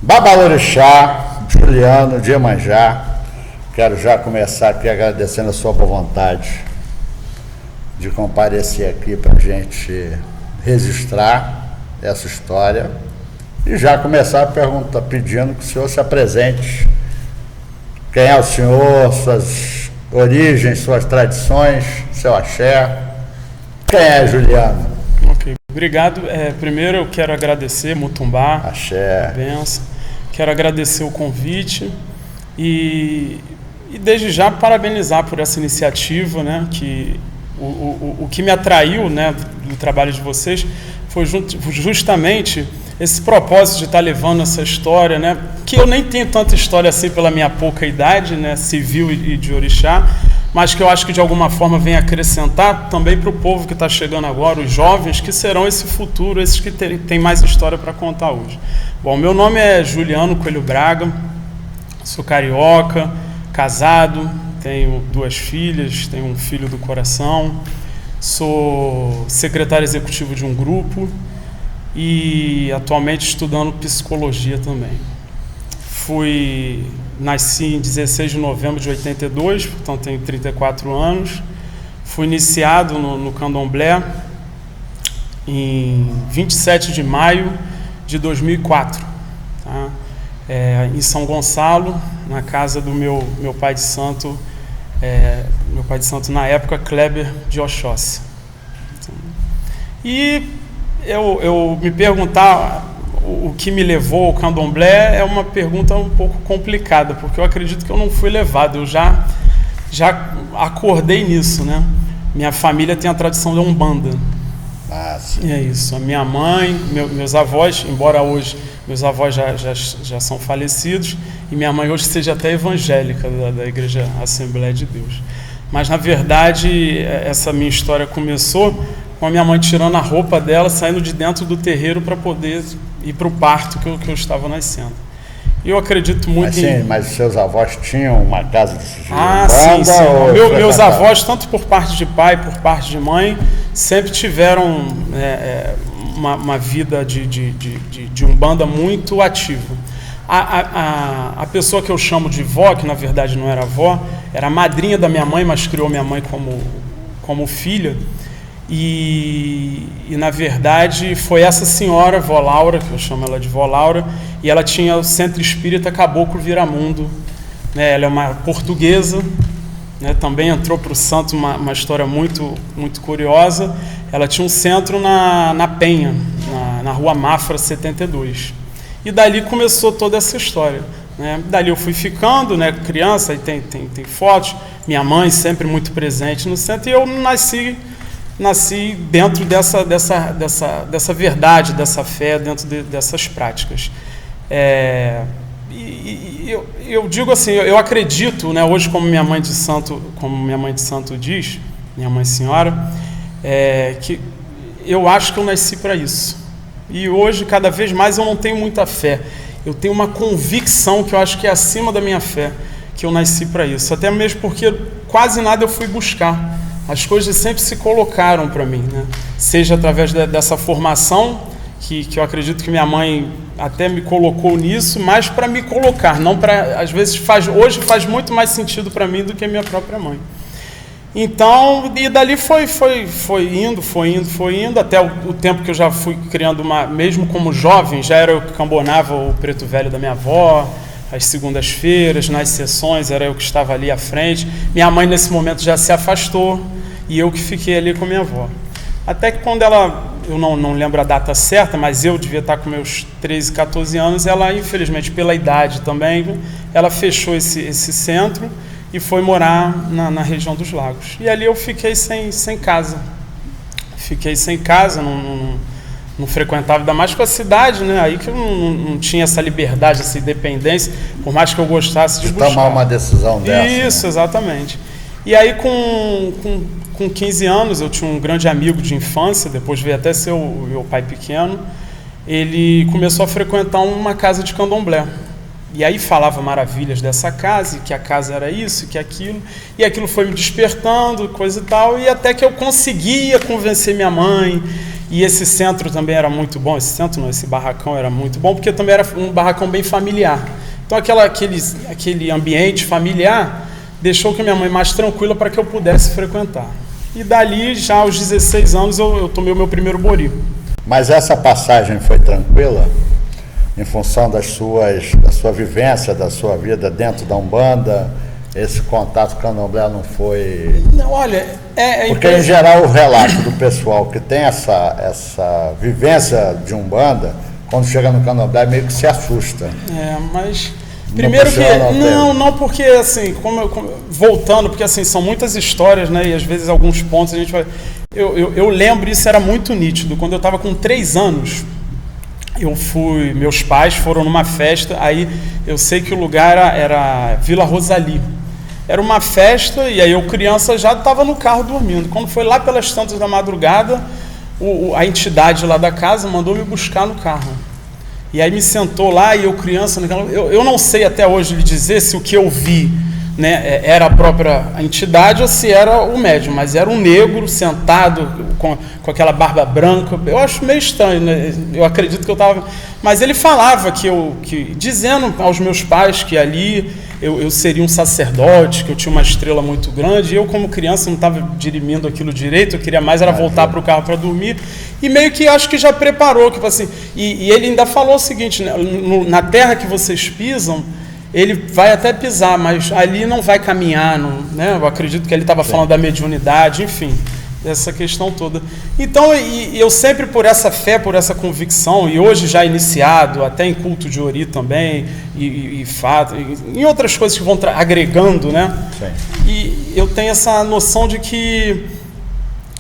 Babalorixá, Juliano de Iemanjá, quero já começar aqui agradecendo a sua boa vontade de comparecer aqui para a gente registrar essa história e já começar a pergunta pedindo que o senhor se apresente. Quem é o senhor, suas origens, suas tradições, seu axé? Quem é Juliano? Ok, obrigado. Primeiro eu quero agradecer, Mutumbá, axé, benção. Quero agradecer o convite e desde já parabenizar por essa iniciativa, né, que o que me atraiu, né, do trabalho de vocês foi justamente esse propósito de estar levando essa história, né, que eu nem tenho tanta história assim pela minha pouca idade, né, civil e de orixá, mas que eu acho que de alguma forma vem acrescentar também para o povo que está chegando agora, os jovens, que serão esse futuro, esses que têm mais história para contar hoje. Bom, meu nome é Juliano Coelho Braga, sou carioca, casado, tenho 2 filhas, tenho um filho do coração, sou secretário executivo de um grupo e atualmente estudando psicologia também. Nasci em 16 de novembro de 82, portanto tenho 34 anos. Fui iniciado no Candomblé em 27 de maio de 2004, tá? Em São Gonçalo, na casa do meu pai de santo, na época, Kleber de Oxóssi. E eu me perguntar o que me levou ao candomblé é uma pergunta um pouco complicada, porque eu acredito que eu não fui levado, eu já acordei nisso, né? Minha família tem a tradição da Umbanda. E é isso. A minha mãe, meus avós, embora hoje meus avós já são falecidos, e minha mãe hoje seja até evangélica da Igreja Assembleia de Deus. Mas, na verdade, essa minha história começou com a minha mãe tirando a roupa dela, saindo de dentro do terreiro para poder ir para o parto que eu estava nascendo. E eu acredito muito Mas seus avós tinham uma casa de sim. Meus avós, tanto por parte de pai, por parte de mãe, sempre tiveram uma vida de umbanda muito ativa. A pessoa que eu chamo de vó, que na verdade não era avó, era a madrinha da minha mãe, mas criou minha mãe como filha. E na verdade foi essa senhora, vó Laura, que eu chamo ela de vó Laura, e ela tinha o Centro Espírita Caboclo Viramundo, né? Ela é uma portuguesa, né? Também entrou para o santo uma história muito, muito curiosa. Ela tinha um centro na Penha, na Rua Mafra 72, e dali começou toda essa história, né? Dali eu fui ficando, né, criança, e tem fotos, minha mãe sempre muito presente no centro, e eu nasci dentro dessa verdade, dessa fé, dentro dessas práticas. Eu digo assim, eu acredito, né, hoje como minha mãe de santo diz, minha mãe senhora, que eu acho que eu nasci para isso. E hoje, cada vez mais, eu não tenho muita fé. Eu tenho uma convicção que eu acho que é acima da minha fé, que eu nasci para isso. Até mesmo porque quase nada eu fui buscar. As coisas sempre se colocaram para mim, né? Seja através dessa formação, que eu acredito que minha mãe até me colocou nisso, mas para me colocar, não para... Às vezes hoje faz muito mais sentido para mim do que a minha própria mãe. Então, e dali foi indo, até o tempo que eu já fui criando mesmo como jovem, já era eu que cambonava o preto velho da minha avó, às segundas-feiras, nas sessões, era eu que estava ali à frente. Minha mãe, nesse momento, já se afastou e eu que fiquei ali com a minha avó. Até que quando eu não lembro a data certa, mas eu devia estar com meus 13, 14 anos, ela, infelizmente, pela idade também, ela fechou esse centro e foi morar na região dos Lagos. E ali eu fiquei sem casa. Não frequentava, ainda mais com a cidade, né? Aí que eu não tinha essa liberdade, essa independência, por mais que eu gostasse de buscar. Tomar uma decisão dessa. Isso, né? Exatamente. E aí com 15 anos, eu tinha um grande amigo de infância, depois veio até ser o meu pai pequeno, ele começou a frequentar uma casa de candomblé. E aí falava maravilhas dessa casa, e que a casa era isso, que aquilo, e aquilo foi me despertando, coisa e tal, e até que eu conseguia convencer minha mãe, E esse centro também era muito bom, esse barracão era muito bom, porque também era um barracão bem familiar. Então aquele ambiente familiar deixou que a minha mãe mais tranquila para que eu pudesse frequentar. E dali, já aos 16 anos, eu tomei o meu primeiro bori. Mas essa passagem foi tranquila? Em função da sua vivência, da sua vida dentro da Umbanda, esse contato com o candomblé não foi... Não, olha, porque em geral o relato do pessoal que tem essa vivência de Umbanda, quando chega no candomblé meio que se assusta. Mas... Primeiro que... Não, porque assim, voltando, porque assim, são muitas histórias, né, e às vezes alguns pontos a gente vai... Eu lembro, isso era muito nítido, quando eu estava com 3 anos, meus pais foram numa festa, aí eu sei que o lugar era Vila Rosali. Era uma festa, e aí eu, criança, já estava no carro dormindo. Quando foi lá pelas tantas da madrugada, a entidade lá da casa mandou me buscar no carro. E aí me sentou lá, e eu, criança, eu não sei até hoje lhe dizer se o que eu vi, né, era a própria entidade ou se era o médium, mas era um negro sentado com aquela barba branca. Eu acho meio estranho, né? Eu acredito que eu estava... Mas ele falava dizendo aos meus pais que ali eu seria um sacerdote, que eu tinha uma estrela muito grande, e eu, como criança, não estava dirimindo aquilo direito, eu queria mais era voltar para o carro para dormir, e meio que acho que já preparou, tipo assim, e ele ainda falou o seguinte, né, na terra que vocês pisam, ele vai até pisar, mas ali não vai caminhar, né? Eu acredito que ele estava falando da mediunidade, enfim, essa questão toda. Então, e eu sempre, por essa fé, por essa convicção, e hoje já iniciado, até em culto de Ori também, e fato, em outras coisas que vão agregando, né? Sim. E eu tenho essa noção de que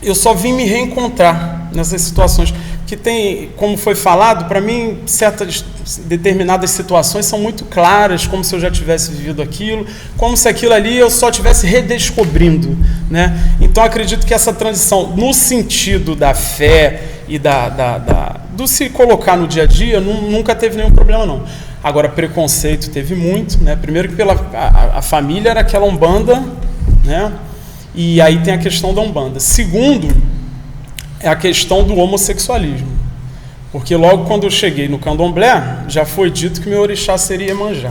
eu só vim me reencontrar nessas situações. Que tem, como foi falado, para mim, certas determinadas situações são muito claras, como se eu já tivesse vivido aquilo, como se aquilo ali eu só estivesse redescobrindo, né? Então, acredito que essa transição, no sentido da fé e do se colocar no dia a dia, nunca teve nenhum problema, não. Agora, preconceito teve muito, né? Primeiro que a família era aquela Umbanda, né? E aí tem a questão da Umbanda. Segundo, é a questão do homossexualismo. Porque logo quando eu cheguei no candomblé, já foi dito que meu orixá seria Iemanjá.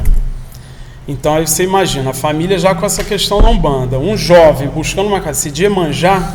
Então aí você imagina, a família já com essa questão da Umbanda, um jovem buscando uma casa de Iemanjá,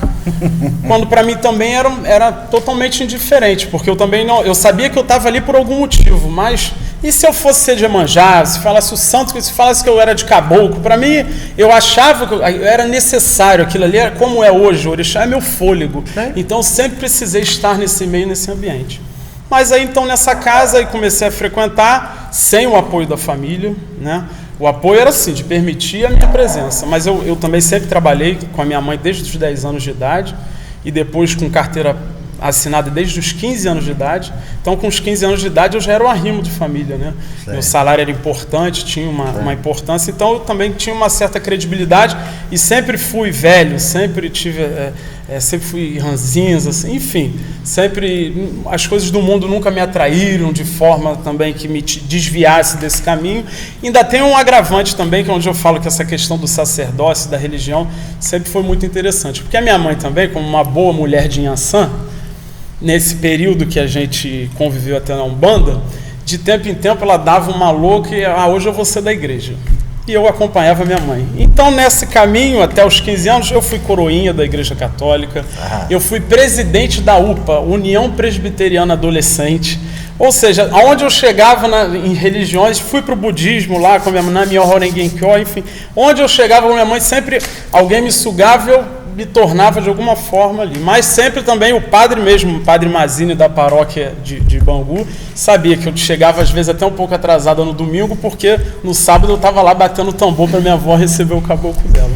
quando para mim também era totalmente indiferente, porque eu também não, eu sabia que eu estava ali por algum motivo, mas e se eu fosse ser de Iemanjá, se falasse o santo, se falasse que eu era de caboclo, para mim, eu achava que era necessário, aquilo ali era como é hoje, o orixá é meu fôlego, então eu sempre precisei estar nesse meio, nesse ambiente. Mas aí então nessa casa eu comecei a frequentar sem o apoio da família, né? O apoio era assim, de permitir a minha presença, mas eu também sempre trabalhei com a minha mãe desde os 10 anos de idade e depois com carteira assinada desde os 15 anos de idade. Então, com os 15 anos de idade, eu já era um arrimo de família, né? Meu salário era importante, tinha uma importância, então eu também tinha uma certa credibilidade e sempre fui velho, sempre sempre fui ranzinhos, assim, enfim, sempre as coisas do mundo nunca me atraíram de forma também que me desviasse desse caminho. Ainda tem um agravante também, que é onde eu falo que essa questão do sacerdócio, da religião, sempre foi muito interessante, porque a minha mãe também, como uma boa mulher de Inhaçã, nesse período que a gente conviveu até na Umbanda, de tempo em tempo ela dava uma louca e hoje eu vou ser da igreja. E eu acompanhava minha mãe. Então, nesse caminho, até os 15 anos, eu fui coroinha da Igreja Católica, eu fui presidente da UPA, União Presbiteriana Adolescente, ou seja, aonde eu chegava em religiões, fui para o budismo lá com a minha mãe, na Myoho Renge Kyo, enfim, onde eu chegava com a minha mãe, sempre alguém me sugava, eu me tornava de alguma forma ali. Mas sempre também o padre mesmo, o padre Mazini da paróquia de Bangu, sabia que eu chegava às vezes até um pouco atrasada no domingo, porque no sábado eu estava lá batendo tambor para minha avó receber o caboclo dela.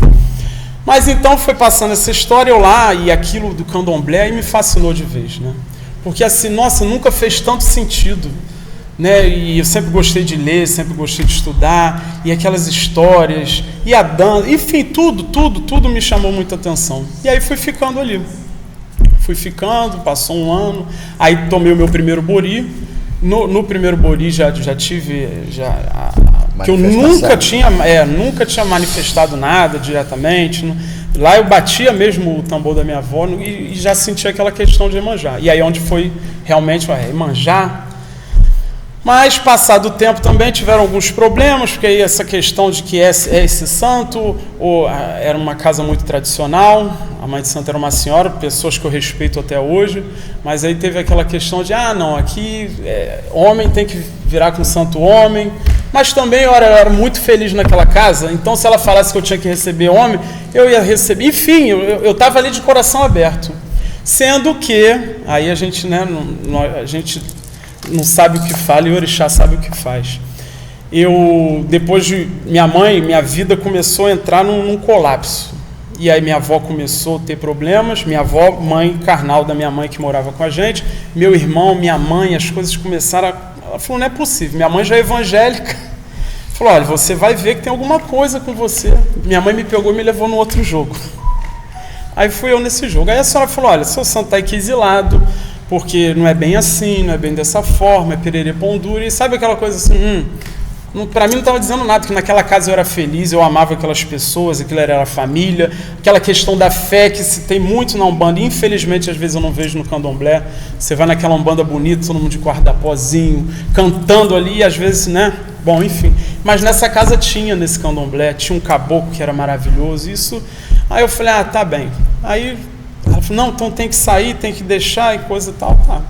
Mas então foi passando essa história, eu lá, e aquilo do candomblé, e me fascinou de vez, né? Porque assim, nossa, nunca fez tanto sentido, né? E eu sempre gostei de ler, sempre gostei de estudar, e aquelas histórias, e a dança, enfim, tudo me chamou muita atenção. E aí fui ficando ali. Fui ficando, passou um ano, aí tomei o meu primeiro bori. No primeiro bori já tive... que eu nunca tinha manifestado nada diretamente, Lá eu batia mesmo o tambor da minha avó e já sentia aquela questão de Iemanjá. E aí onde foi realmente, Iemanjá. Mas, passado o tempo também tiveram alguns problemas, porque aí essa questão de que é esse santo, ou era uma casa muito tradicional, a mãe de santo era uma senhora, pessoas que eu respeito até hoje, mas aí teve aquela questão de, não, aqui homem tem que virar com santo homem, mas também eu era muito feliz naquela casa, então se ela falasse que eu tinha que receber homem, eu ia receber, enfim, eu estava ali de coração aberto, sendo que, aí a gente, a gente não sabe o que fala e o orixá sabe o que faz. Depois de minha vida começou a entrar num colapso. E aí minha avó começou a ter problemas, minha avó, mãe carnal da minha mãe que morava com a gente, meu irmão, minha mãe, as coisas começaram ela falou, não é possível, minha mãe já é evangélica, falou, olha, você vai ver que tem alguma coisa com você. Minha mãe me pegou e me levou no outro jogo. Aí fui eu nesse jogo. Aí a senhora falou, olha, seu santo está aqui exilado, porque não é bem assim, não é bem dessa forma, é pererê pão duro, e sabe aquela coisa assim, para mim não estava dizendo nada, que naquela casa eu era feliz, eu amava aquelas pessoas, aquilo era a família, aquela questão da fé que se tem muito na Umbanda, e infelizmente às vezes eu não vejo no Candomblé, você vai naquela Umbanda bonita, todo mundo de guarda-pozinho, cantando ali, e às vezes, bom, enfim, mas nessa casa tinha, nesse Candomblé, tinha um caboclo que era maravilhoso, isso, aí eu falei, tá bem, aí ela falou, não, então tem que sair, tem que deixar e coisa e tal, tá.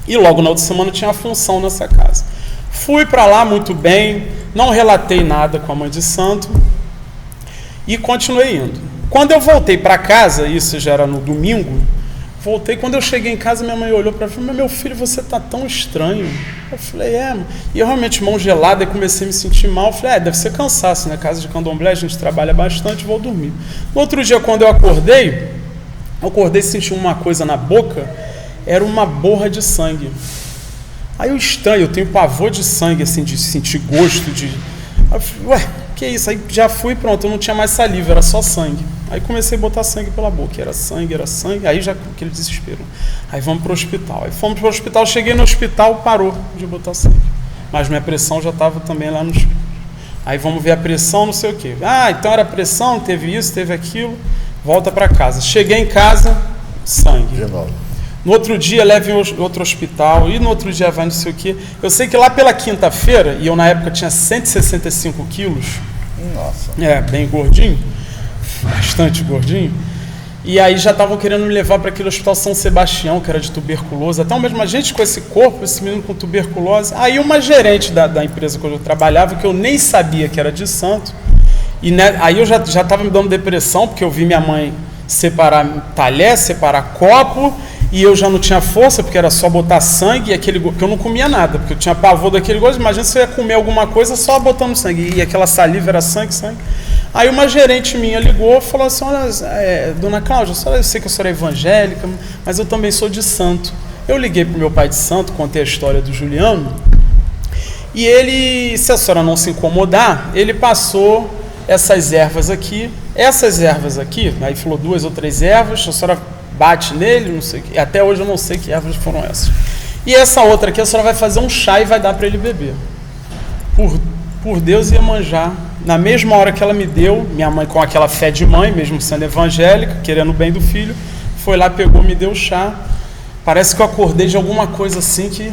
E logo na outra semana tinha uma função nessa casa. Fui para lá muito bem, não relatei nada com a mãe de santo e continuei indo. Quando eu voltei para casa, isso já era no domingo, voltei, quando eu cheguei em casa, minha mãe olhou para mim e falou, meu filho, você tá tão estranho. Eu falei, e eu realmente, mão gelada, e comecei a me sentir mal. Eu falei, deve ser cansaço, né? Casa de Candomblé, a gente trabalha bastante, vou dormir. No outro dia, quando eu acordei e senti uma coisa na boca, era uma borra de sangue. Aí eu estranho, eu tenho pavor de sangue, assim, de sentir gosto, Aí eu falei, que isso? Aí já fui, pronto, eu não tinha mais saliva, era só sangue. Aí comecei a botar sangue pela boca, era sangue, aí já aquele desespero. Aí vamos para o hospital. Aí fomos para o hospital, cheguei no hospital, parou de botar sangue. Mas minha pressão já estava também lá no hospital. Aí vamos ver a pressão, não sei o quê. Então era pressão, teve isso, teve aquilo, volta para casa. Cheguei em casa, sangue. De novo. No outro dia leva em outro hospital, e no outro dia vai não sei o quê. Eu sei que lá pela quinta-feira, e eu na época tinha 165 quilos, nossa, bem gordinho, bastante gordinho, e aí já estavam querendo me levar para aquele hospital São Sebastião, que era de tuberculose, até mesmo a gente com esse corpo, esse menino com tuberculose. Aí uma gerente da empresa que eu trabalhava, que eu nem sabia que era de santo, e aí eu já estava me dando depressão, porque eu vi minha mãe separar talher, separar copo, e eu já não tinha força, porque era só botar sangue, porque eu não comia nada, porque eu tinha pavor daquele gosto. Imagina se eu ia comer alguma coisa só botando sangue, e aquela saliva era sangue. Aí uma gerente minha ligou e falou assim, olha, dona Cláudia, eu sei que a senhora é evangélica, mas eu também sou de santo. Eu liguei para o meu pai de santo, contei a história do Juliano, e ele, se a senhora não se incomodar, ele passou essas ervas aqui, aí falou 2 ou 3 ervas, a senhora bate nele, não sei o que. Até hoje eu não sei que ervas foram essas. E essa outra aqui, a senhora vai fazer um chá e vai dar para ele beber. Por Deus, Iemanjá. Na mesma hora que ela me deu, minha mãe com aquela fé de mãe, mesmo sendo evangélica, querendo o bem do filho, foi lá, pegou, me deu o chá. Parece que eu acordei de alguma coisa assim que...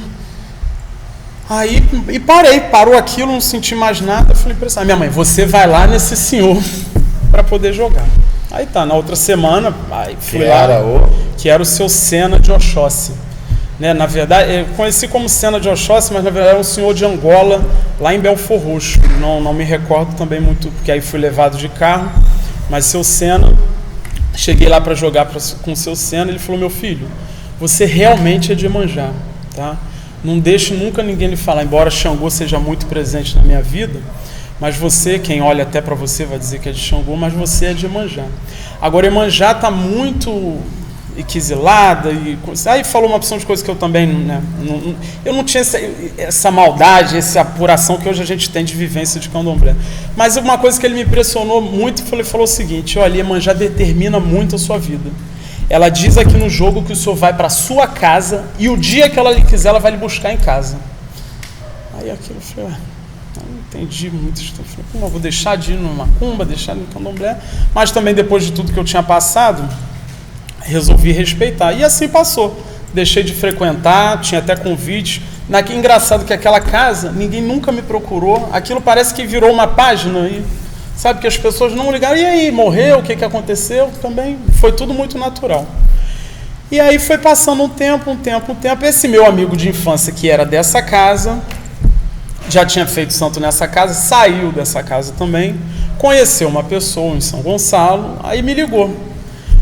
Aí, e parou aquilo, não senti mais nada. Eu falei para ela, minha mãe, você vai lá nesse senhor para poder jogar. Aí tá, na outra semana, aí fui lá, que era o seu Sena de Oxóssi. Na verdade, eu conheci como Sena de Oxóssi, mas na verdade era um senhor de Angola, lá em Belfor Roxo. Não me recordo também muito, porque aí fui levado de carro, mas seu Sena, cheguei lá para jogar com o seu Sena, ele falou, meu filho, você realmente é de Iemanjá, tá? Não deixe nunca ninguém lhe falar, embora Xangô seja muito presente na minha vida, mas você, quem olha até para você vai dizer que é de Xangô, mas você é de Iemanjá. Agora, Iemanjá está muito equisilada, aí falou uma opção de coisas que eu também, eu não tinha essa maldade, essa apuração que hoje a gente tem de vivência de Candomblé. Mas uma coisa que ele me impressionou muito, ele falou o seguinte, olha, Iemanjá determina muito a sua vida. Ela diz aqui no jogo que o senhor vai para a sua casa e o dia que ela lhe quiser, ela vai lhe buscar em casa. Aí aquilo eu falei, Eu não entendi muito isso. Eu falei, pô, vou deixar de ir no macumba, deixar de ir no candomblé. Mas também, depois de tudo que eu tinha passado, resolvi respeitar. E assim passou. Deixei de frequentar, tinha até convites. Engraçado que aquela casa, ninguém nunca me procurou. Aquilo parece que virou uma página. E, sabe, que as pessoas não ligaram. E aí, morreu? O que aconteceu? Também foi tudo muito natural. E aí foi passando um tempo. Esse meu amigo de infância, que era dessa casa, já tinha feito santo nessa casa, saiu dessa casa também, conheceu uma pessoa em São Gonçalo, aí me ligou.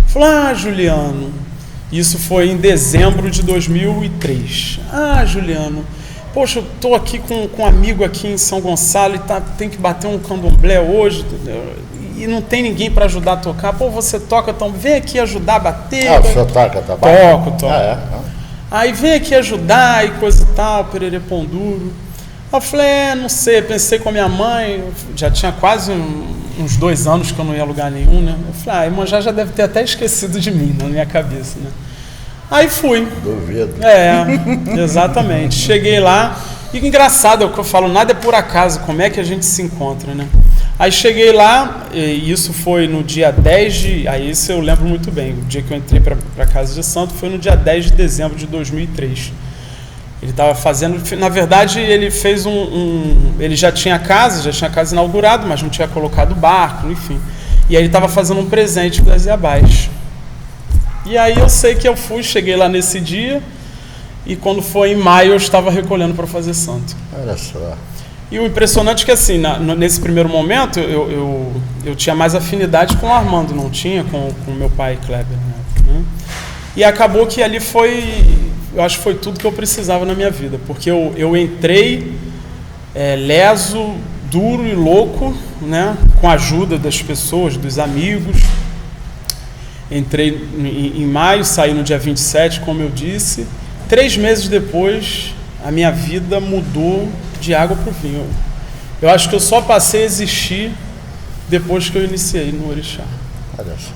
Falou, Juliano, isso foi em dezembro de 2003. Juliano, poxa, eu estou aqui com um amigo aqui em São Gonçalo e tem que bater um candomblé hoje, e não tem ninguém para ajudar a tocar. Pô, você toca, então vem aqui ajudar a bater. O senhor toca, tá? Toco. Aí vem aqui ajudar e coisa e tal, pererê pão duro. Eu falei, não sei, pensei com a minha mãe, já tinha quase uns 2 anos que eu não ia a lugar nenhum, né? Eu falei, a Iemanjá já deve ter até esquecido de mim na minha cabeça, né? Aí fui. Duvido. Exatamente. Cheguei lá, e engraçado é o que eu falo, nada é por acaso, como é que a gente se encontra, né? Aí cheguei lá, e isso foi no dia 10 de... Aí isso eu lembro muito bem, o dia que eu entrei para a Casa de Santo foi no dia 10 de dezembro de 2003. Ele estava fazendo... Na verdade, ele fez ele já tinha casa inaugurada, mas não tinha colocado barco, enfim. E aí ele estava fazendo um presente para as Iabás. E aí eu sei que eu cheguei lá nesse dia, e quando foi em maio eu estava recolhendo para fazer santo. Olha só. E o impressionante é que, assim, nesse primeiro momento, eu tinha mais afinidade com o Armando, não tinha com o meu pai Kleber, né? E acabou que ali eu acho que foi tudo que eu precisava na minha vida, porque eu entrei leso, duro e louco, né? Com a ajuda das pessoas, dos amigos. Entrei em maio, saí no dia 27, como eu disse. 3 meses depois, a minha vida mudou de água para o vinho. Eu acho que eu só passei a existir depois que eu iniciei no Orixá.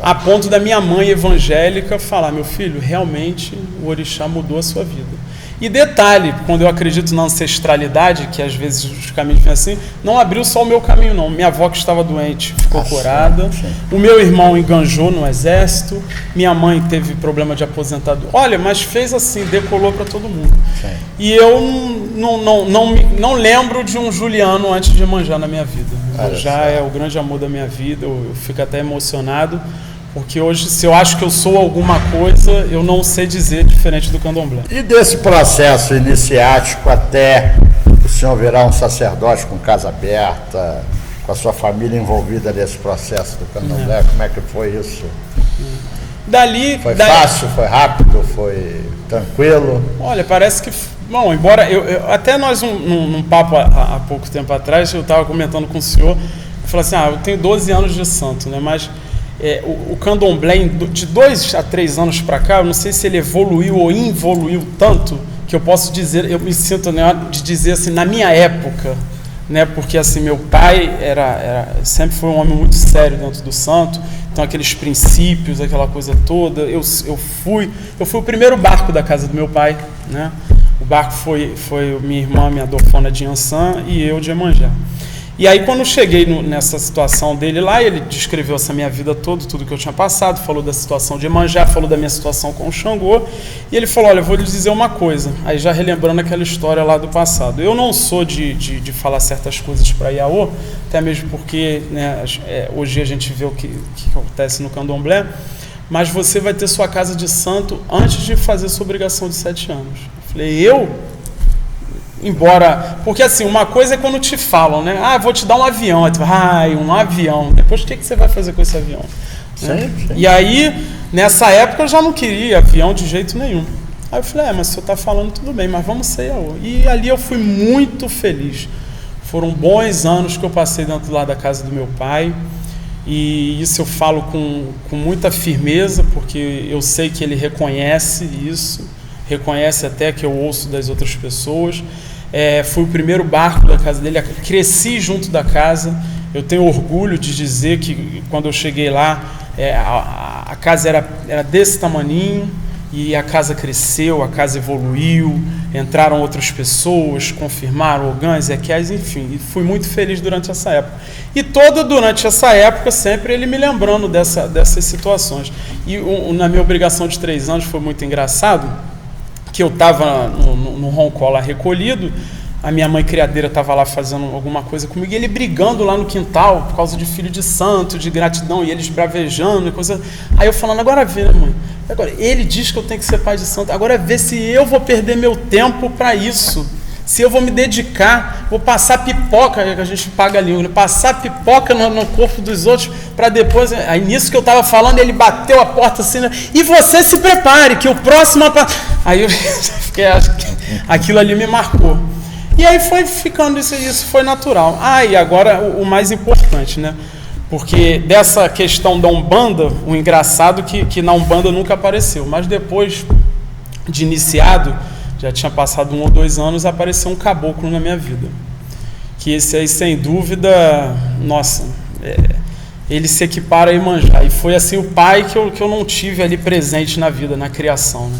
A ponto da minha mãe evangélica falar, meu filho, realmente o Orixá mudou a sua vida. E detalhe, quando eu acredito na ancestralidade, que às vezes os caminhos vêm assim, não abriu só o meu caminho não. Minha avó que estava doente ficou curada, o meu irmão enganjou no exército, minha mãe teve problema de aposentadoria. Olha, mas fez assim, decolou para todo mundo. Sim. E eu não lembro de um Juliano antes de Iemanjá na minha vida. Iemanjá é o grande amor da minha vida, eu fico até emocionado. Porque hoje, se eu acho que eu sou alguma coisa, eu não sei dizer diferente do candomblé. E desse processo iniciático até o senhor virar um sacerdote com casa aberta, com a sua família envolvida nesse processo do candomblé, como é que foi isso? Dali... Fácil, foi rápido, foi tranquilo? Olha, parece que... Bom, embora... até nós, num papo há pouco tempo atrás, eu estava comentando com o senhor, eu falei assim, eu tenho 12 anos de santo, né, mas... o candomblé, de 2 a 3 anos para cá, eu não sei se ele evoluiu ou involuiu tanto, que eu posso dizer, eu me sinto, né, de dizer assim, na minha época, né, porque assim, meu pai sempre foi um homem muito sério dentro do santo, então aqueles princípios, aquela coisa toda, eu fui o primeiro barco da casa do meu pai, né, o barco foi minha irmã, minha dofona de Iansã e eu de Iemanjá. E aí quando eu cheguei nessa situação dele lá, ele descreveu essa minha vida toda, tudo que eu tinha passado, falou da situação de Iemanjá, falou da minha situação com o Xangô, e ele falou, olha, eu vou lhe dizer uma coisa, aí já relembrando aquela história lá do passado. Eu não sou de falar certas coisas para Iaô, até mesmo porque, né, hoje a gente vê o que acontece no candomblé, mas você vai ter sua casa de santo antes de fazer sua obrigação de 7 anos. Eu falei, embora, porque assim, uma coisa é quando te falam, né? Vou te dar um avião. Aí tu vai, um avião. Depois o que você vai fazer com esse avião? Né? Sim. E aí, nessa época eu já não queria avião de jeito nenhum. Aí eu falei, mas o senhor está falando tudo bem, mas vamos ser Iaô. E ali eu fui muito feliz. Foram bons anos que eu passei dentro lá da casa do meu pai. E isso eu falo com muita firmeza, porque eu sei que ele reconhece isso, reconhece até que eu ouço das outras pessoas. Fui o primeiro barco da casa dele, cresci junto da casa. Eu tenho orgulho de dizer que quando eu cheguei lá, a casa era desse tamaninho, e a casa cresceu, a casa evoluiu, entraram outras pessoas, confirmaram o Gans, Ezequias, enfim, e fui muito feliz durante essa época. E durante essa época, sempre ele me lembrando dessas situações. E na minha obrigação de 3 anos foi muito engraçado, que eu estava no roncó lá recolhido, a minha mãe criadeira estava lá fazendo alguma coisa comigo, e ele brigando lá no quintal, por causa de filho de santo, de gratidão, e eles bravejando, e coisa. Aí eu falando, agora vê, né, mãe? Agora, ele diz que eu tenho que ser pai de santo, agora vê se eu vou perder meu tempo para isso, se eu vou me dedicar, vou passar pipoca, que a gente paga ali, passar pipoca no corpo dos outros, para depois, aí nisso que eu estava falando, ele bateu a porta assim, né, e você se prepare, que o próximo... Aí eu fiquei, acho que aquilo ali me marcou. E aí foi ficando isso foi natural. E agora o mais importante, né? Porque dessa questão da Umbanda, o engraçado que na Umbanda nunca apareceu, mas depois de iniciado, já tinha passado 1 ou 2 anos, apareceu um caboclo na minha vida. Que esse aí, sem dúvida, nossa, ele se equipara a Iemanjá. E foi assim o pai que eu não tive ali presente na vida, na criação, né?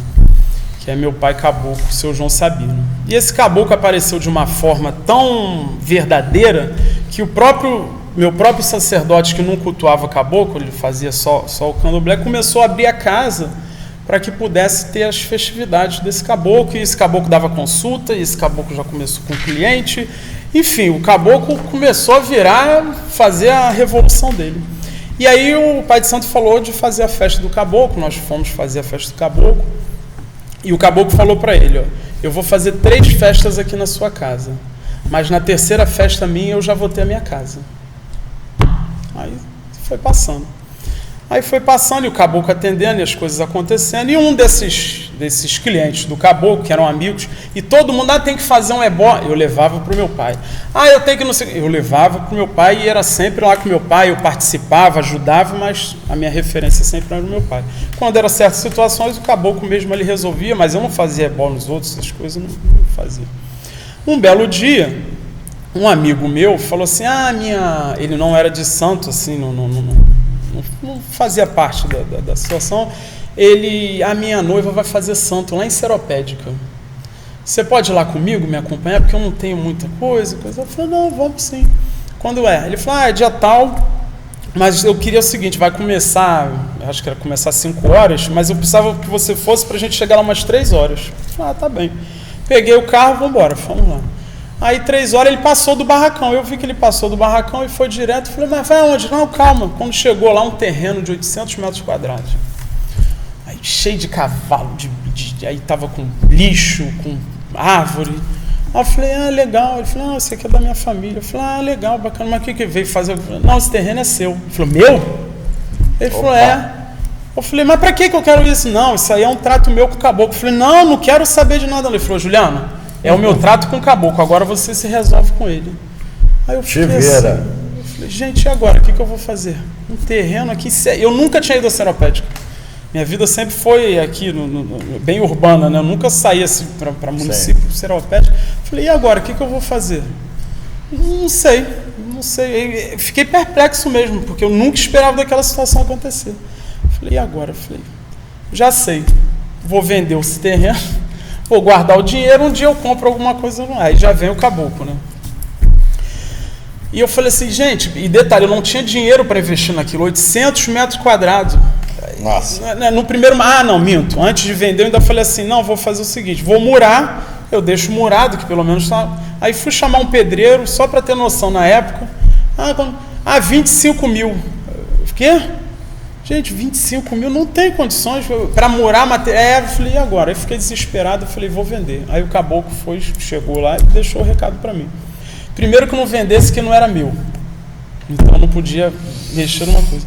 Que é meu pai caboclo, o seu João Sabino. E esse caboclo apareceu de uma forma tão verdadeira que meu próprio sacerdote, que não cultuava caboclo, ele fazia só o candomblé, começou a abrir a casa para que pudesse ter as festividades desse caboclo, e esse caboclo dava consulta, e esse caboclo já começou com cliente, enfim, o caboclo começou a fazer a revolução dele. E aí o pai de santo falou de fazer a festa do caboclo, nós fomos fazer a festa do caboclo, e o caboclo falou para ele, ó, eu vou fazer 3 festas aqui na sua casa, mas na 3ª festa minha eu já vou ter a minha casa. Aí foi passando. E o caboclo atendendo, e as coisas acontecendo, e um desses clientes do caboclo, que eram amigos, e todo mundo, tem que fazer um ebó, eu levava para o meu pai. Eu tenho que não sei, eu levava para o meu pai, e era sempre lá com o meu pai, eu participava, ajudava, mas a minha referência sempre era o meu pai. Quando eram certas situações, o caboclo mesmo ele resolvia, mas eu não fazia ebó nos outros, essas coisas eu não fazia. Um belo dia, um amigo meu falou assim, ele não era de santo, assim, não fazia parte da situação, a minha noiva vai fazer santo lá em Seropédica. Você pode ir lá comigo, me acompanhar, porque eu não tenho muita coisa. Eu falei, não, vamos sim. Quando é? Ele falou, é dia tal, mas eu queria o seguinte, vai começar, acho que era começar às 5 horas, mas eu precisava que você fosse para a gente chegar lá umas 3 horas. Eu falei, tá bem. Peguei o carro, vamos embora, vamos lá. Aí 3 horas ele passou do barracão, eu vi que ele passou do barracão e foi direto, falei, mas vai aonde? Não, calma. Quando chegou lá, um terreno de 800 metros quadrados, aí cheio de cavalo, aí tava com lixo, com árvore. Aí eu falei, legal. Ele falou, esse aqui é da minha família. Eu falei, legal, bacana, mas o que veio fazer? Falei, não, esse terreno é seu. Ele falou, meu? Ele falou, Eu falei, mas pra que eu quero isso? Não, isso aí é um trato meu com o caboclo. Eu falei, não quero saber de nada. Ele falou, Juliano, é o meu trato com o caboclo, agora você se resolve com ele. Aí eu falei assim, eu falei, gente, e agora? O que eu vou fazer? Um terreno aqui, eu nunca tinha ido a Seropédica. Minha vida sempre foi aqui, bem urbana, né? Eu nunca saí assim para município, Seropédica. Falei, e agora? O que eu vou fazer? Não sei. Fiquei perplexo mesmo, porque eu nunca esperava daquela situação acontecer. Falei, e agora? Eu falei, já sei, vou vender esse terreno, vou guardar o dinheiro, um dia eu compro alguma coisa lá. Aí já vem o caboclo, né? E eu falei assim, gente, e detalhe, eu não tinha dinheiro para investir naquilo, 800 metros quadrados. Nossa. No primeiro, não, minto, antes de vender eu ainda falei assim, não, vou fazer o seguinte, vou murar, eu deixo murado, que pelo menos tá. Aí fui chamar um pedreiro, só para ter noção na época, 25 mil. O quê? Gente, 25 mil, não tem condições para murar material. Eu falei, e agora? Aí fiquei desesperado, falei, vou vender. Aí o caboclo chegou lá e deixou o recado para mim. Primeiro que não vendesse, que não era meu. Então eu não podia mexer numa coisa.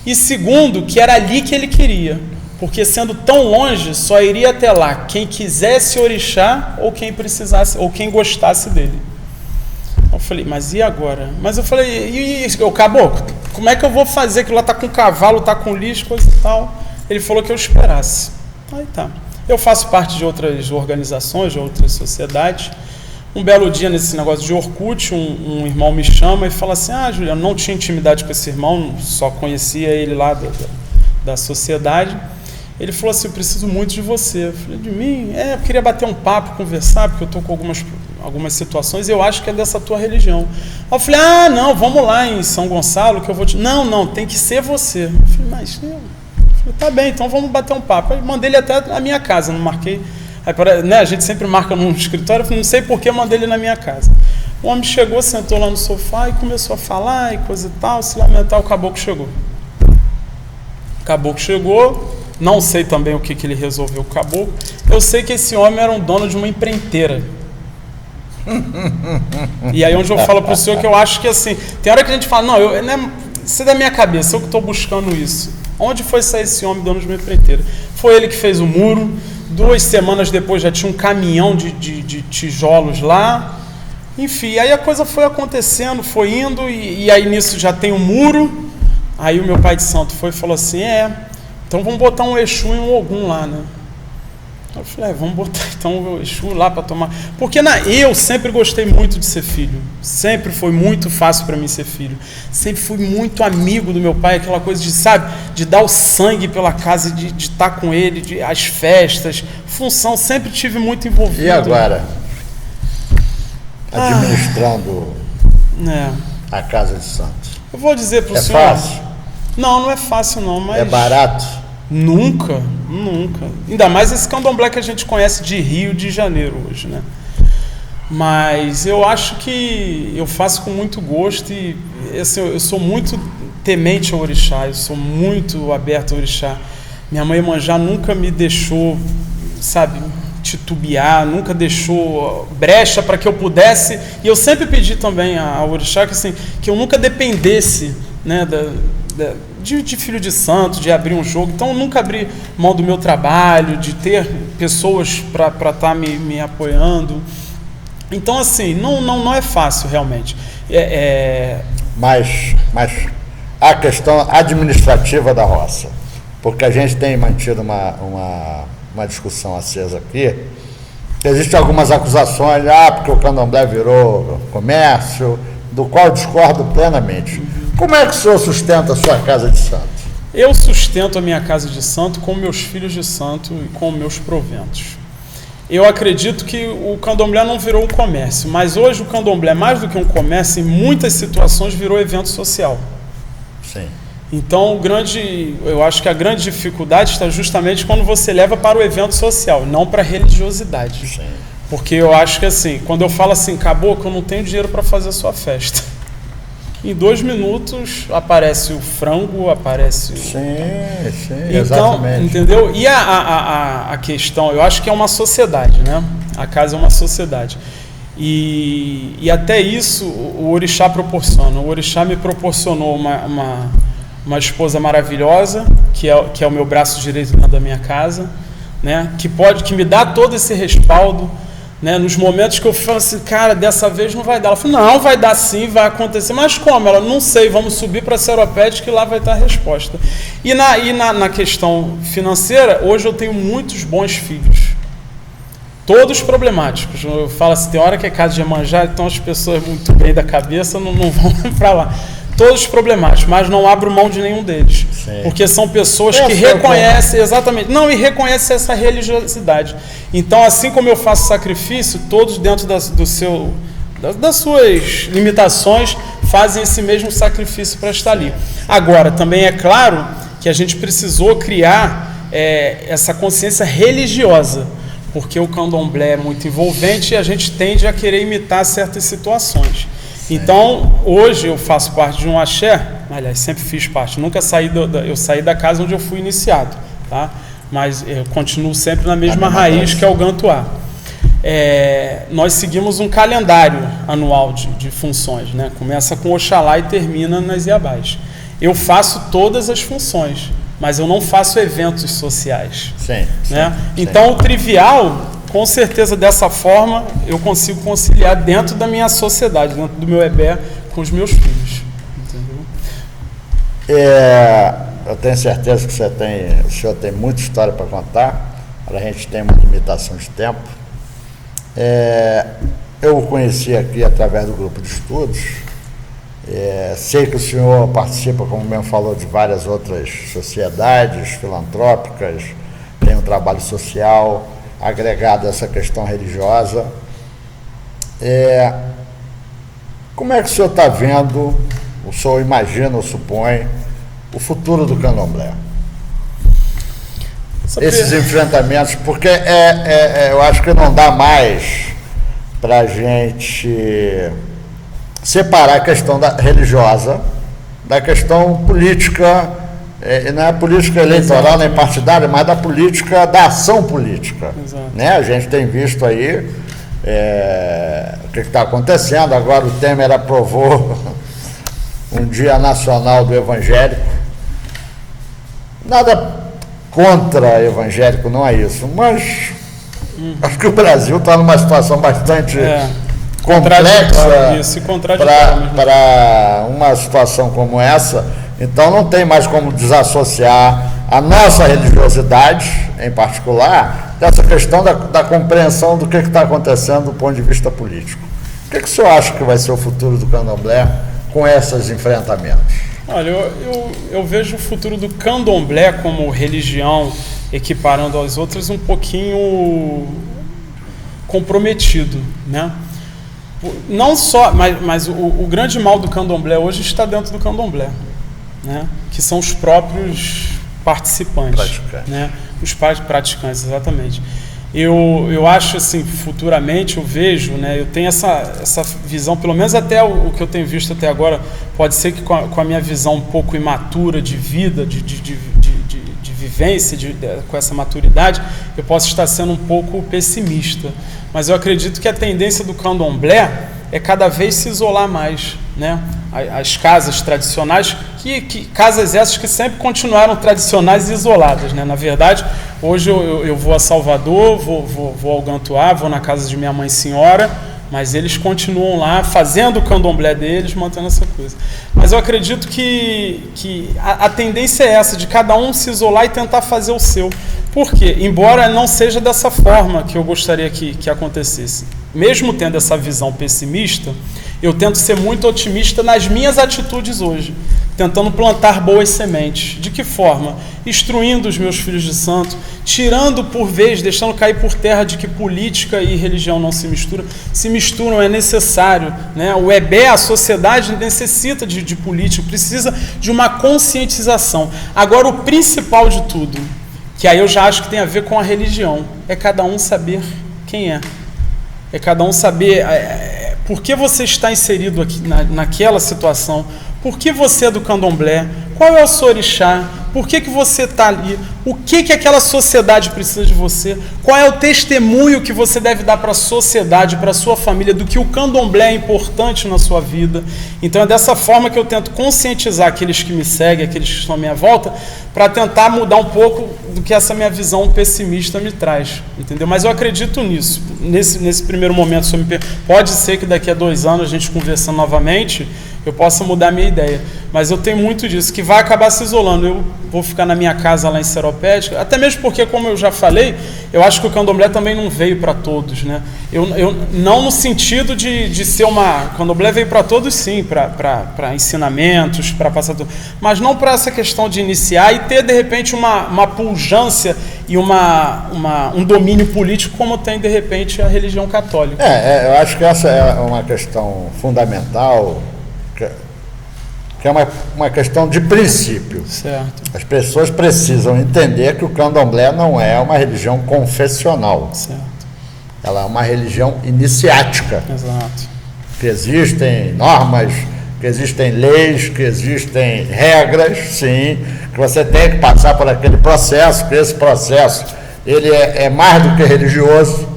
E segundo, que era ali que ele queria. Porque sendo tão longe, só iria até lá quem quisesse orixá ou quem precisasse, ou quem gostasse dele. Eu falei, mas e agora? Mas eu falei, e o caboclo, como é que eu vou fazer? Que lá tá com cavalo, tá com lixo, coisa e tal. Ele falou que eu esperasse. Aí tá. Eu faço parte de outras organizações, de outras sociedades. Um belo dia, nesse negócio de Orkut, um irmão me chama e fala assim, Juliano, não tinha intimidade com esse irmão, só conhecia ele lá da sociedade. Ele falou assim, eu preciso muito de você. Eu falei, de mim? Eu queria bater um papo, conversar, porque eu estou com algumas situações e eu acho que é dessa tua religião. Aí eu falei, não, vamos lá em São Gonçalo que eu vou te... Não, tem que ser você. Eu falei, mas... falei, tá bem, então vamos bater um papo. Aí mandei ele até a minha casa, não marquei. Aí, né, a gente sempre marca num escritório, não sei por que mandei ele na minha casa. O homem chegou, sentou lá no sofá e começou a falar e coisa e tal, se lamentar, o caboclo chegou. O caboclo chegou, não sei também o que ele resolveu com o caboclo. Eu sei que esse homem era um dono de uma empreiteira. E aí onde eu falo para o senhor que eu acho que assim, tem hora que a gente fala, isso é da minha cabeça, eu que estou buscando isso. Onde foi sair esse homem dono de uma empreiteira? Foi ele que fez o muro, 2 semanas depois já tinha um caminhão de tijolos lá, enfim, aí a coisa foi acontecendo, foi indo, e aí nisso já tem um muro. Aí o meu pai de santo foi e falou assim, então vamos botar um Exu e um Ogum lá, né? Eu falei, vamos botar então o Exu lá para tomar. Porque eu sempre gostei muito de ser filho. Sempre foi muito fácil para mim ser filho. Sempre fui muito amigo do meu pai, aquela coisa de, de dar o sangue pela casa, de estar com ele, as festas, função, sempre tive muito envolvido. E agora? Administrando a casa de santos. Eu vou dizer para o senhor... É fácil? Não é fácil não, mas... É barato? Nunca. Ainda mais esse candomblé que a gente conhece de Rio de Janeiro hoje, né? Mas eu acho que eu faço com muito gosto e assim, eu sou muito temente ao orixá, eu sou muito aberto ao orixá. Minha mãe Iemanjá nunca me deixou, titubear, nunca deixou brecha para que eu pudesse, e eu sempre pedi também ao orixá que eu nunca dependesse, né, de filho de santo, de abrir um jogo. Então eu nunca abri mão do meu trabalho, de ter pessoas para estar me apoiando. Então assim, não é fácil realmente. Mas a questão administrativa da roça, porque a gente tem mantido uma discussão acesa aqui, existem algumas acusações, porque o candomblé virou comércio, do qual eu discordo plenamente. Como é que o senhor sustenta a sua casa de santo? Eu sustento a minha casa de santo com meus filhos de santo e com meus proventos. Eu acredito que o candomblé não virou um comércio, mas hoje o candomblé, mais do que um comércio, em muitas situações virou evento social. Sim. Então, eu acho que a grande dificuldade está justamente quando você leva para o evento social, não para a religiosidade. Sim. Porque eu acho que assim, quando eu falo assim, caboclo, eu não tenho dinheiro para fazer a sua festa. Em 2 minutos aparece o frango, aparece... Sim, então, exatamente. Entendeu? E a questão, eu acho que é uma sociedade, né? A casa é uma sociedade. E até isso o orixá proporciona. O orixá me proporcionou uma esposa maravilhosa, que é o meu braço direito dentro da minha casa, né? Que me dá todo esse respaldo, né? Nos momentos que eu falo assim, cara, dessa vez não vai dar. Ela falou, não, vai dar sim, vai acontecer. Mas como? Ela, não sei, vamos subir para a Seropédica que lá vai estar a resposta. E na questão financeira, hoje eu tenho muitos bons filhos. Todos problemáticos. Eu falo assim, tem hora que é casa de Iemanjá, então as pessoas muito bem da cabeça não vão para lá. Todos problemáticos, mas não abro mão de nenhum deles. Sim. Porque são pessoas que reconhecem, exatamente, e reconhecem essa religiosidade. Então, assim como eu faço sacrifício, todos dentro das suas limitações fazem esse mesmo sacrifício para estar ali. Agora, também é claro que a gente precisou criar essa consciência religiosa, porque o candomblé é muito envolvente e a gente tende a querer imitar certas situações. Então, hoje eu faço parte de um axé, aliás, sempre fiz parte, nunca eu saí da casa onde eu fui iniciado, tá? Mas eu continuo sempre na mesma raiz, que é o Gantuá. Nós seguimos um calendário anual de funções, né? Começa com Oxalá e termina nas Iabás. Eu faço todas as funções, mas eu não faço eventos sociais. Sim, né? Sim. Então, o trivial... Com certeza, dessa forma, eu consigo conciliar dentro da minha sociedade, dentro do meu EBE, com os meus filhos. Entendeu? Eu tenho certeza que o senhor tem muita história para contar, a gente tem uma limitação de tempo. Eu o conheci aqui através do grupo de estudos. Sei que o senhor participa, como mesmo falou, de várias outras sociedades filantrópicas, tem um trabalho social agregado a essa questão religiosa. Como é que o senhor está vendo, o senhor imagina ou supõe, o futuro do candomblé? Esses enfrentamentos, porque eu acho que não dá mais para a gente separar a questão religiosa da questão política, não é política eleitoral nem partidária, mas da política, da ação política. Né? A gente tem visto aí o que está acontecendo. Agora o Temer aprovou um Dia Nacional do Evangélico. Nada contra evangélico, não é isso, mas acho que o Brasil está numa situação bastante complexa para uma situação como essa. Então não tem mais como desassociar a nossa religiosidade, em particular, dessa questão da compreensão do que está acontecendo do ponto de vista político. O que o senhor acha que vai ser o futuro do candomblé com esses enfrentamentos? Olha, eu vejo o futuro do candomblé como religião, equiparando às outras, um pouquinho comprometido, né? Não só, mas o grande mal do candomblé hoje está dentro do candomblé, né? Que são os próprios participantes, né? Os praticantes, exatamente. Eu acho assim, futuramente eu vejo, né, eu tenho essa visão, pelo menos até o que eu tenho visto até agora, pode ser que com a minha visão um pouco imatura de vida, de vivência, com essa maturidade, eu posso estar sendo um pouco pessimista, mas eu acredito que a tendência do candomblé é cada vez se isolar mais, né? As casas tradicionais, casas essas que sempre continuaram tradicionais e isoladas, né? Na verdade, hoje eu vou a Salvador, vou ao Gantuá, vou na casa de minha mãe senhora, mas eles continuam lá fazendo o candomblé deles, mantendo essa coisa. Mas eu acredito que a tendência é essa, de cada um se isolar e tentar fazer o seu. Por quê? Embora não seja dessa forma que eu gostaria que acontecesse. Mesmo tendo essa visão pessimista, eu tento ser muito otimista nas minhas atitudes hoje, tentando plantar boas sementes. De que forma? Instruindo os meus filhos de santo, tirando por vez, deixando cair por terra de que política e religião não se misturam. Se misturam, é necessário, né? O EBE, a sociedade, necessita de política, precisa de uma conscientização. Agora, o principal de tudo, que aí eu já acho que tem a ver com a religião, é cada um saber quem é. É cada um saber por que você está inserido aqui naquela situação, por que você é do candomblé, qual é o seu orixá, por que você está ali, o que aquela sociedade precisa de você, qual é o testemunho que você deve dar para a sociedade, para a sua família, do que o candomblé é importante na sua vida. Então é dessa forma que eu tento conscientizar aqueles que me seguem, aqueles que estão à minha volta, para tentar mudar um pouco do que essa minha visão pessimista me traz, entendeu? Mas eu acredito nisso. Nesse primeiro momento, pode ser que daqui a 2 anos, a gente conversando novamente, eu possa mudar a minha ideia. Mas eu tenho muito disso, que vai acabar se isolando. Eu vou ficar na minha casa lá em Seropédica, até mesmo porque, como eu já falei, eu acho que o candomblé também não veio para todos, né? Eu não no sentido de ser uma... O candomblé veio para todos, sim, para ensinamentos, para passar tudo, mas não para essa questão de iniciar e ter, de repente, uma pujança e um domínio político como tem, de repente, a religião católica. Eu acho que essa é uma questão fundamental, que é uma questão de princípio. Certo. As pessoas precisam entender que o candomblé não é uma religião confessional. Certo. Ela é uma religião iniciática. Exato. Que existem normas, que existem leis, que existem regras, sim, que você tem que passar por aquele processo, que esse processo ele é mais do que religioso,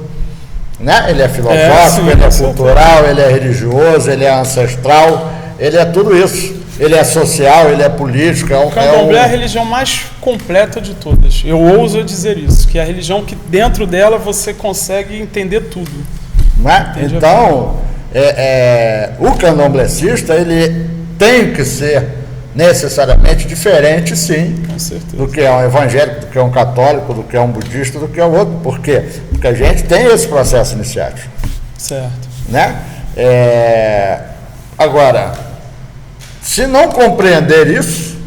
né? Ele é filosófico, ele é cultural, ele é religioso, ele é ancestral, ele é tudo isso. Ele é social, ele é político. O candomblé é a religião mais completa de todas. Eu ouso dizer isso, que é a religião que dentro dela você consegue entender tudo. Não é? Então, o candomblecista, ele tem que ser necessariamente diferente, sim, com certeza, do que é um evangélico, do que é um católico, do que é um budista, do que é o outro. Por quê? Porque a gente tem esse processo iniciático. Certo. Né? Agora, se não compreender isso,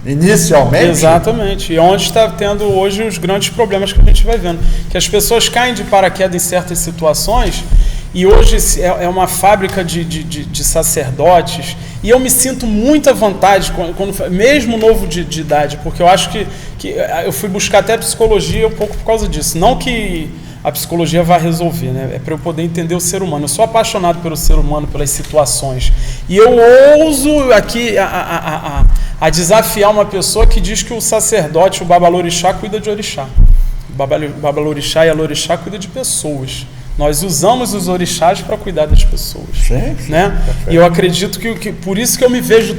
inicialmente. Exatamente. E onde está tendo hoje os grandes problemas que a gente vai vendo. Que as pessoas caem de paraquedas em certas situações e hoje é uma fábrica de sacerdotes e eu me sinto muita vontade, mesmo novo de idade, porque eu acho que eu fui buscar até a psicologia um pouco por causa disso. Não que a psicologia vai resolver, né? É para eu poder entender o ser humano. Eu sou apaixonado pelo ser humano, pelas situações. E eu ouso aqui a desafiar uma pessoa que diz que o sacerdote, o babalorixá, cuida de orixá. O babalorixá e a lorixá cuida de pessoas. Nós usamos os orixás para cuidar das pessoas. Sim, né? E eu acredito que por isso que eu me vejo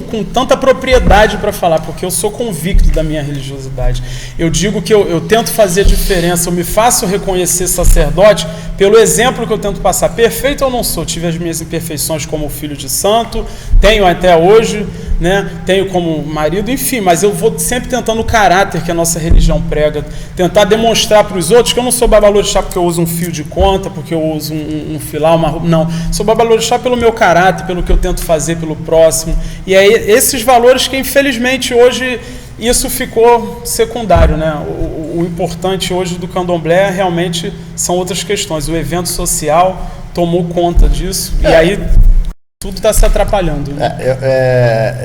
com tanta propriedade para falar, porque eu sou convicto da minha religiosidade. Eu digo que eu tento fazer a diferença, eu me faço reconhecer sacerdote pelo exemplo que eu tento passar. Perfeito eu não sou, tive as minhas imperfeições como filho de santo, tenho até hoje, né? Tenho como marido, enfim, mas eu vou sempre tentando o caráter que a nossa religião prega, tentar demonstrar para os outros que eu não sou babalorixá porque eu uso um fio de conta, porque eu uso um filar, não, sou babalorixá pelo meu caráter, pelo que eu tento fazer pelo próximo, e é esses valores que infelizmente hoje isso ficou secundário, né? O importante hoje do candomblé realmente são outras questões, o evento social tomou conta disso, e aí tudo está se atrapalhando. Né?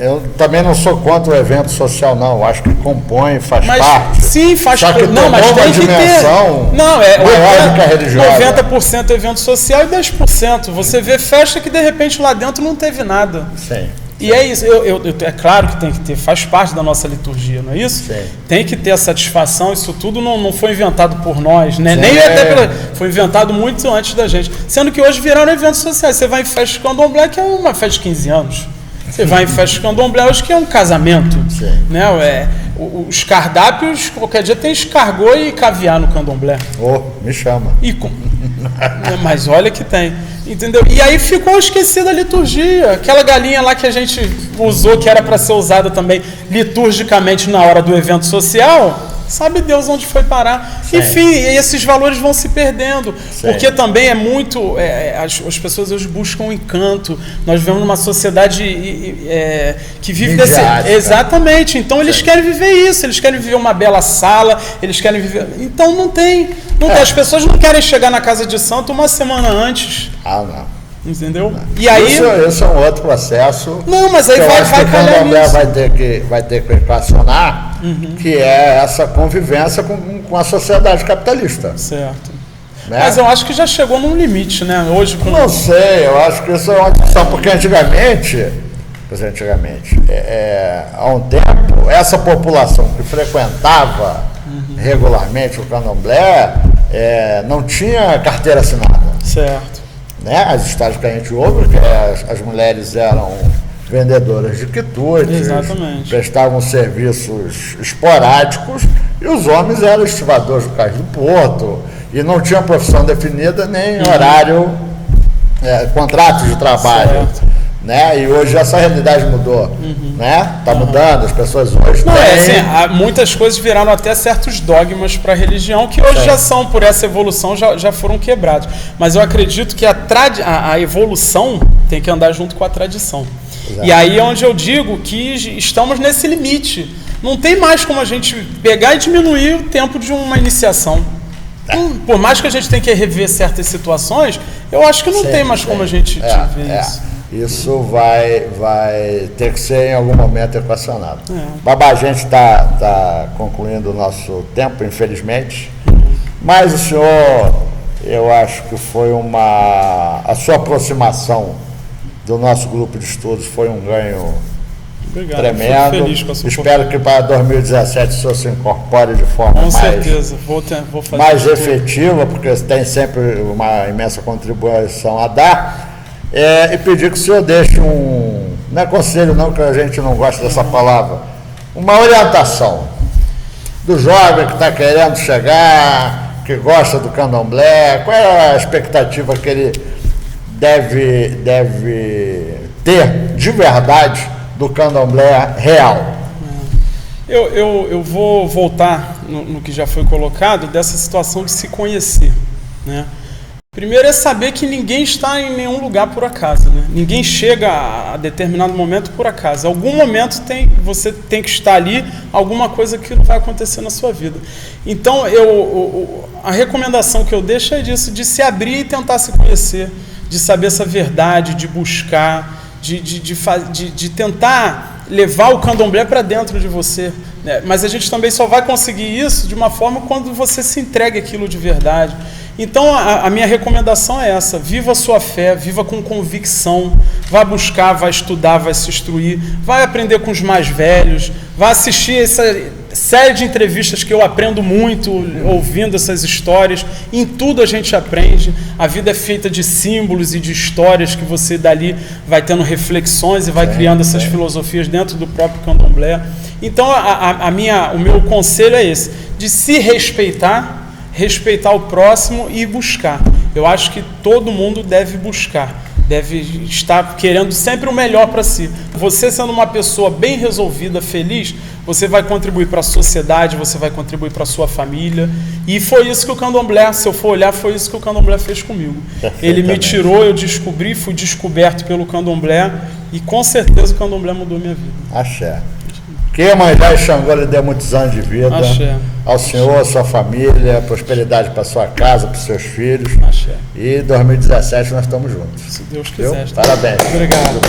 Eu também não sou contra o evento social, não. Eu acho que compõe, faz parte. Sim, faz parte. Não, mas tem que dimensão ter. Não, maior do que a religiosa. 90% evento social e 10%. Você vê festa que de repente lá dentro não teve nada. Sim. E é isso, é claro que tem que ter, faz parte da nossa liturgia, não é isso? Sim. Tem que ter a satisfação, isso tudo não foi inventado por nós, né? Nem até foi inventado muito antes da gente. Sendo que hoje viraram eventos sociais. Você vai em festa de candomblé, que é uma festa de 15 anos. Você vai em festa de candomblé, hoje que é um casamento. Sim. Né? Os cardápios, qualquer dia tem escargot e caviar no candomblé. Me chama. Mas olha que tem. Entendeu? E aí ficou esquecida a liturgia. Aquela galinha lá que a gente usou, que era para ser usada também liturgicamente na hora do evento social, sabe Deus onde foi parar. Sim. Enfim, esses valores vão se perdendo. Sim. Porque também é muito... as pessoas hoje buscam o encanto. Nós vivemos numa sociedade que vive desse... Exatamente. Então eles querem viver isso. Eles querem viver uma bela sala. Eles querem viver... Então não tem. As pessoas não querem chegar na casa de santo uma semana antes. Não. Entendeu? Não. E aí... Isso é um outro processo. Não, mas aí vai calhar nisso. Vai ter que equacionar, que é essa convivência com a sociedade capitalista. Certo. Né? Mas eu acho que já chegou num limite, né? Hoje, Não sei, eu acho que isso é uma discussão, porque antigamente, há um tempo, essa população que frequentava regularmente o candomblé não tinha carteira assinada. Certo. Né? As histórias que a gente ouve, que as mulheres eram vendedoras de quitutes, prestavam serviços esporádicos, e os homens eram estivadores do cais do porto, e não tinha profissão definida, nem horário, contrato de trabalho. Certo. Né? E hoje essa realidade mudou, né? Tá mudando, as pessoas hoje muitas coisas viraram até certos dogmas para a religião que hoje já são, por essa evolução, já foram quebrados. Mas eu acredito que a evolução tem que andar junto com a tradição. Exato. E aí é onde eu digo que estamos nesse limite. Não tem mais como a gente pegar e diminuir o tempo de uma iniciação. Por mais que a gente tenha que rever certas situações, eu acho que não tem mais como a gente ver isso. Isso vai ter que ser em algum momento equacionado. Babá, a gente está concluindo o nosso tempo, infelizmente. Mas o senhor, eu acho que foi a sua aproximação do nosso grupo de estudos foi um ganho tremendo. Fico feliz com a sua Espero que para 2017 o senhor se incorpore de forma com certeza. Vou fazer mais efetiva, porque tem sempre uma imensa contribuição a dar. E pedir que o senhor deixe não é conselho não, que a gente não gosta dessa palavra, uma orientação do jovem que está querendo chegar, que gosta do candomblé, qual é a expectativa que ele deve ter de verdade do candomblé real? Eu vou voltar no que já foi colocado, dessa situação de se conhecer, né? Primeiro é saber que ninguém está em nenhum lugar por acaso, né? Ninguém chega a determinado momento por acaso. Em algum momento você tem que estar ali, alguma coisa que vai acontecer na sua vida. Então, a recomendação que eu deixo é disso, de se abrir e tentar se conhecer, de saber essa verdade, de buscar, de tentar levar o candomblé para dentro de você, né? Mas a gente também só vai conseguir isso de uma forma quando você se entrega aquilo de verdade. Então a minha recomendação é essa: viva a sua fé, viva com convicção, vá buscar, vai estudar, vai se instruir, vai aprender com os mais velhos, vai assistir essa série de entrevistas que eu aprendo muito ouvindo essas histórias. Em tudo a gente aprende. A vida é feita de símbolos e de histórias que você dali vai tendo reflexões e vai criando essas filosofias dentro do próprio candomblé. Então o meu conselho é esse, de se respeitar o próximo e buscar. Eu acho que todo mundo deve buscar, deve estar querendo sempre o melhor para si. Você sendo uma pessoa bem resolvida, feliz, você vai contribuir para a sociedade, você vai contribuir para a sua família. E foi isso que o candomblé, se eu for olhar, foi isso que o candomblé fez comigo. Ele me tirou, eu descobri, fui descoberto pelo candomblé e com certeza o candomblé mudou minha vida. Axé. Que Iemanjá e Xangô lhe dê muitos anos de vida. Axé. Ao senhor, à sua família, prosperidade para sua casa, para os seus filhos. Axé. E 2017 nós estamos juntos. Se Deus quiser. Parabéns. Obrigado.